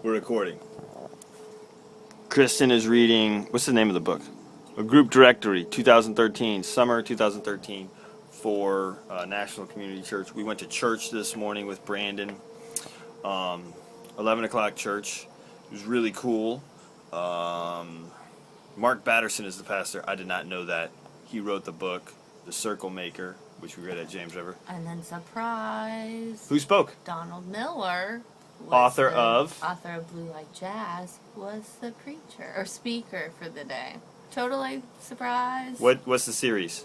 We're recording. Kristen is reading, what's the name of the book? A Group Directory, 2013, summer 2013, for National Community Church. We went to church this morning with Brandon, 11 o'clock church. It was really cool. Mark Batterson is the pastor. I did not know that. He wrote the book, The Circle Maker, which we read at James River. And then surprise. Who spoke? Donald Miller. Author of Blue Like Jazz, was the preacher or speaker for the day. Totally surprised. What's the series?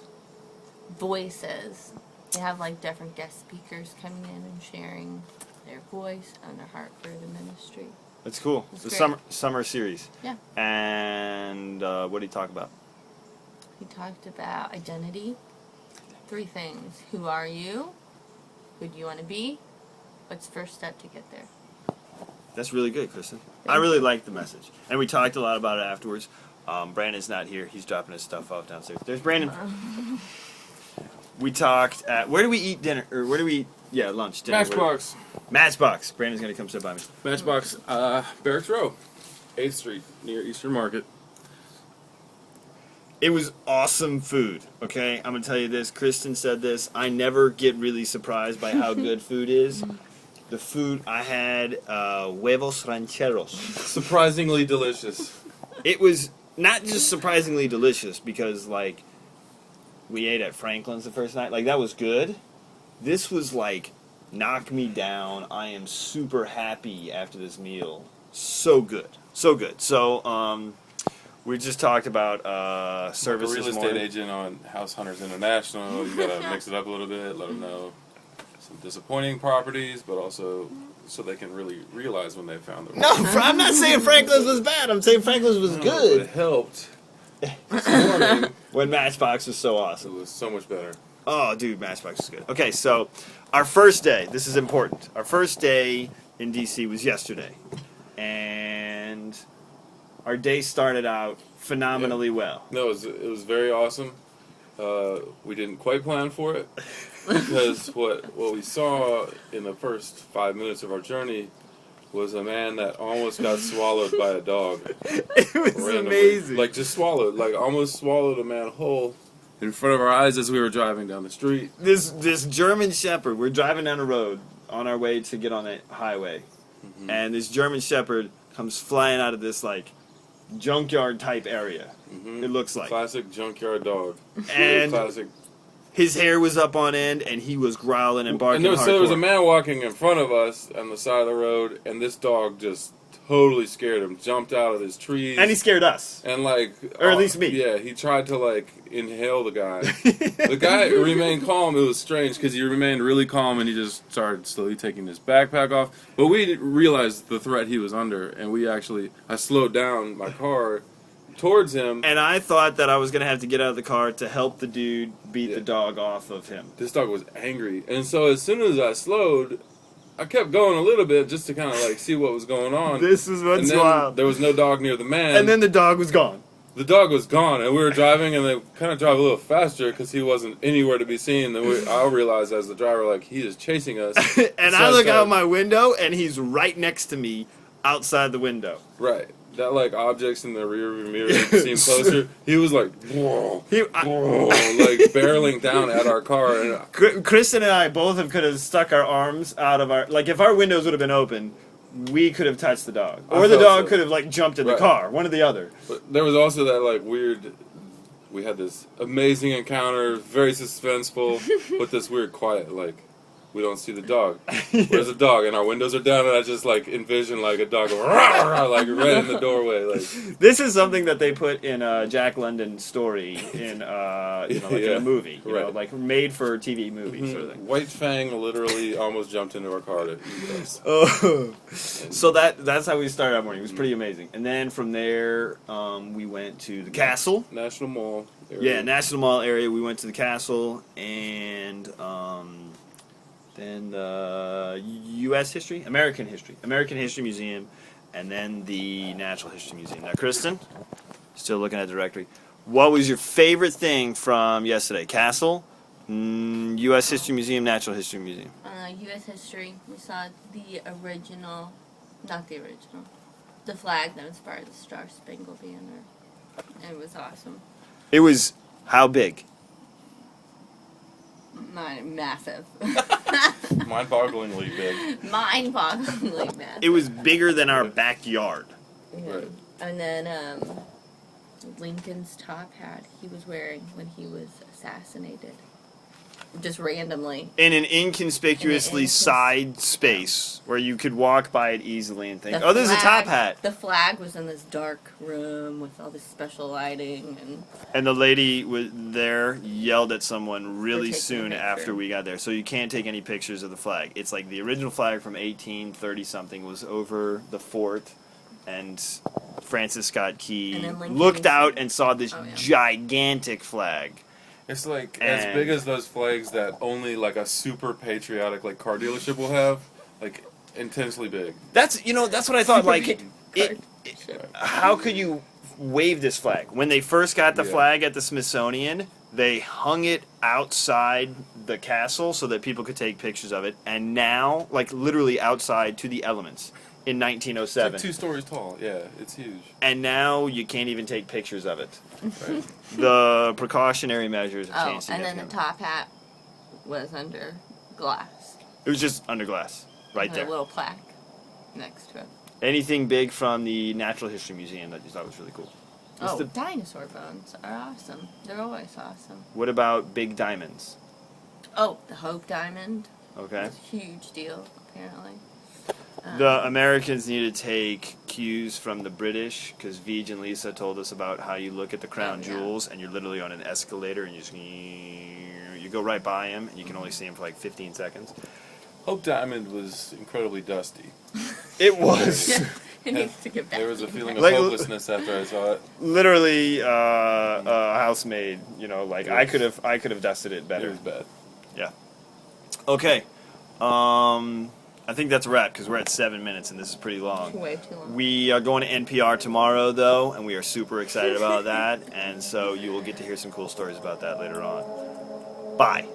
Voices. They have like different guest speakers coming in and sharing their voice and their heart for the ministry. That's cool. It's the great. summer series. Yeah. And what did he talk about? He talked about identity. 3 things. Who are you? Who do you want to be? What's the first step to get there? That's really good, Kristen. I really liked the message. And we talked a lot about it afterwards. Brandon's not here. He's dropping his stuff off downstairs. There's Brandon. We talked at... Where do we eat dinner? Or where do we eat... Yeah, lunch. Dinner. Matchbox. Matchbox. Brandon's going to come sit by me. Matchbox, Barracks Row, 8th Street, near Eastern Market. It was awesome food, okay? I'm going to tell you this. Kristen said this. I never get really surprised by how good food is. The food I had, huevos rancheros. Surprisingly delicious. It was not just surprisingly delicious because, like, we ate at Franklin's the first night. Like, that was good. This was, like, knock me down. I am super happy after this meal. So good. So good. So, we just talked about services. Like a real estate agent on House Hunters International. You gotta mix it up a little bit, let them know some disappointing properties, but also so they can really realize when they found them. No, I'm not saying Franklin's was bad. I'm saying Franklin's was good. It helped. This morning, When Matchbox was so it awesome. was so much better. Oh, dude, Matchbox is good. Okay, so our first day, this is important. Our first day in D.C. was yesterday. And our day started out phenomenally well. No, it was very awesome. We didn't quite plan for it because what we saw in the first 5 minutes of our journey was a man that almost got swallowed by a dog. It was Randomly. amazing. Like, just swallowed. Like, almost swallowed a man whole in front of our eyes as we were driving down the street. This German Shepherd, we're driving down the road on our way to get on the highway. Mm-hmm. And this German Shepherd comes flying out of this, like, junkyard type area. Mm-hmm. It looks like. Classic junkyard dog. And Classic. his hair was up on end, and he was growling and barking And there was a hardcore. man walking in front of us on the side of the road, and this dog just totally scared him. Jumped out of his trees. And he scared us. And like, Or at least me. Yeah, he tried to like inhale the guy. The guy remained calm. It was strange because he remained really calm, and he just started slowly taking his backpack off. But we didn't realize the threat he was under, and I slowed down my car towards him. And I thought that I was going to have to get out of the car to help the dude beat the dog off of him. This dog was angry, and so as soon as I slowed, I kept going a little bit just to kind of like see what was going on. This is what's and then wild. There was no dog near the man. And then the dog was gone. The dog was gone, and we were driving, and they kind of drive a little faster because he wasn't anywhere to be seen. Then I realized as the driver, like, he is chasing us. And I look out my window, and he's right next to me outside the window. Right. That, like, objects in the rear view mirror seemed closer. He was like, whoa, whoa, like, barreling down at our car. And Kristen and I both could have stuck our arms out of our... Like, if our windows would have been open, we could have touched the dog. Or the dog could have, like, jumped in the car. One or the other. But there was also that, like, weird... We had this amazing encounter, very suspenseful, but this weird quiet, like... We don't see the dog. Where's the dog? And our windows are down, and I just like envision like a dog, like right in the doorway. Like this is something that they put in a Jack London story in, in a movie, you know, like made for TV movie sort of thing. White Fang literally almost jumped into our car to eat us. Oh, so that's how we started our morning. It was pretty amazing, and then from there we went to the castle, National Mall. Area. Yeah, National Mall area. We went to the castle and. Then the American History Museum, and then the Natural History Museum. Now, Kristen, still looking at the directory. What was your favorite thing from yesterday? Castle, U.S. History Museum, Natural History Museum. U.S. history. We saw the original Not the original. The flag that inspired the Star Spangled Banner. It was awesome. It was how big? Massive. Mind-bogglingly big. Mind-bogglingly massive. It was bigger than our backyard. Yeah. Right. And then Lincoln's top hat he was wearing when he was assassinated. Just randomly. In an inconspicuously In an side space where you could walk by it easily and think, The oh, there's a top flag- hat. The flag was in this dark room with all this special lighting and And the lady was there yelled at someone really taking a soon picture. after we got there. So you can't take any pictures of the flag. It's like the original flag from 1830 something was over the fort, and Francis Scott Key And then Lincoln- looked out and saw this Oh, yeah. gigantic flag. It's like And- as big as those flags that only like a super patriotic like car dealership will have, like intensely big. That's that's what I thought. Like, Card. how could you wave this flag? When they first got the Yeah. flag at the Smithsonian, they hung it outside the castle so that people could take pictures of it. And now, like literally outside to the elements in It's 1907. like 2 stories tall. Yeah, it's huge. And now you can't even take pictures of it. Right. The precautionary measures have Oh, changed and then the significantly. top hat was under glass. It was just under glass, right With there. a little plaque next to it. Anything big from the Natural History Museum that you thought was really cool? What's Oh, the- dinosaur bones are awesome. They're always awesome. What about big diamonds? Oh, the Hope Diamond. Okay. It's a huge deal, apparently. The Americans need to take cues from the British because Vij and Lisa told us about how you look at the crown Oh, yeah. jewels and you're literally on an escalator and you go right by him and you can only see him for like 15 seconds. Hope Diamond was incredibly dusty. It was It needs to get back. There was a feeling of Like- hopelessness after I saw it. literally a housemaid. Like I could have dusted it It better. was bad. Yeah. Okay. I think that's a wrap because we're at 7 minutes and this is pretty long. Way too long. We are going to NPR tomorrow, though, and we are super excited about that. And so you will get to hear some cool stories about that later on. Bye.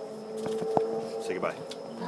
Say goodbye. Bye.